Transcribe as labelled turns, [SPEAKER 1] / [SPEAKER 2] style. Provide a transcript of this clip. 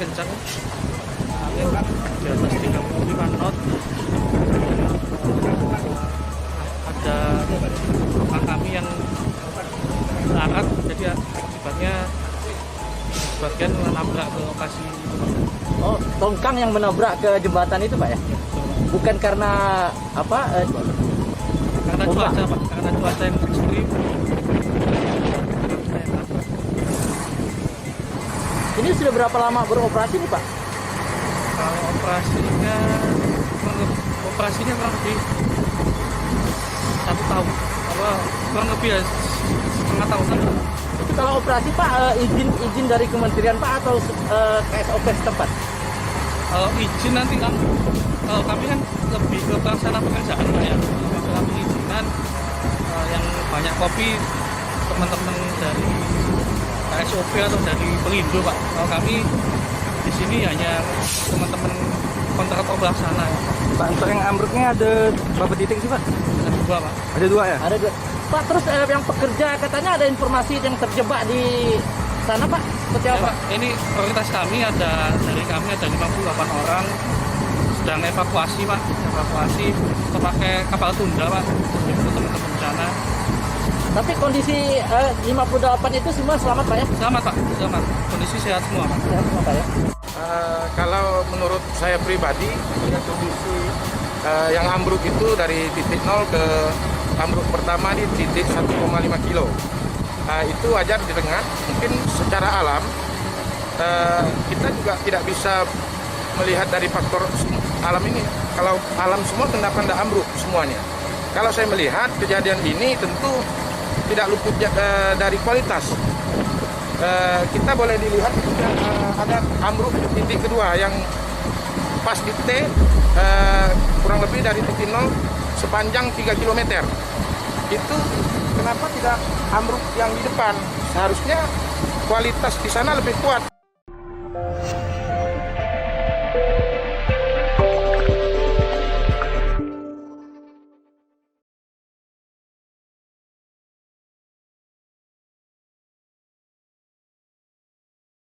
[SPEAKER 1] kencang, angin di atas 35 knot. Ada rekan kami yang larat, jadi akibatnya sebagian menabrak ke lokasi.
[SPEAKER 2] Oh, tongkang yang menabrak ke jembatan itu, Pak ya? Bukan karena apa?
[SPEAKER 1] Karena cuaca, Pak. Karena cuaca yang ekstrim.
[SPEAKER 2] Ini sudah berapa lama beroperasi nih, Pak?
[SPEAKER 1] Kalau operasinya kurang lebih 1 tahun, kurang lebih ya setengah tahun.
[SPEAKER 2] Itu kalau operasi, Pak, izin dari kementerian, Pak, atau KSOP setempat?
[SPEAKER 1] Kalau izin nanti kan, kalau kami kan lebih ke pelaksana pekerjaan, Pak ya. Kalau kami izinan yang banyak kopi teman-teman dari KSOP atau dari Pelindo, Pak. Kalau kami di sini hanya teman-teman kontraktor pelaksana.
[SPEAKER 3] Pak, untuk yang ambruknya ada berapa titik sih, Pak?
[SPEAKER 1] Ada 2, Pak.
[SPEAKER 3] Ada 2 ya?
[SPEAKER 2] Ada 2. Pak, terus yang pekerja katanya ada informasi yang terjebak di sana, Pak? Seperti
[SPEAKER 1] Ya,
[SPEAKER 2] apa?
[SPEAKER 1] Pak, ini prioritas kami ada 58 orang sedang evakuasi, Pak. Evakuasi kita pakai kapal tunda, Pak, untuk teman-teman di sana.
[SPEAKER 2] Tapi kondisi 58 itu semua selamat, Pak ya?
[SPEAKER 1] Selamat, Pak, selamat. Kondisi sehat semua, Pak.
[SPEAKER 2] Sehat semua, Pak ya?
[SPEAKER 4] Kalau menurut saya pribadi, kondisi yang ambruk itu dari titik 0 ke ambruk pertama di titik 1,5 kilo. Itu wajar didengar. Mungkin secara alam kita juga tidak bisa melihat dari faktor alam ini. Kalau alam semua kenapa tidak ambruk semuanya? Kalau saya melihat kejadian ini tentu tidak luput dari kualitas. Kita boleh dilihat ada ambruk di titik kedua yang pas di T, kurang lebih dari titik 0 sepanjang 3 km. Itu kenapa tidak ambruk yang di depan? Seharusnya kualitas di sana lebih kuat.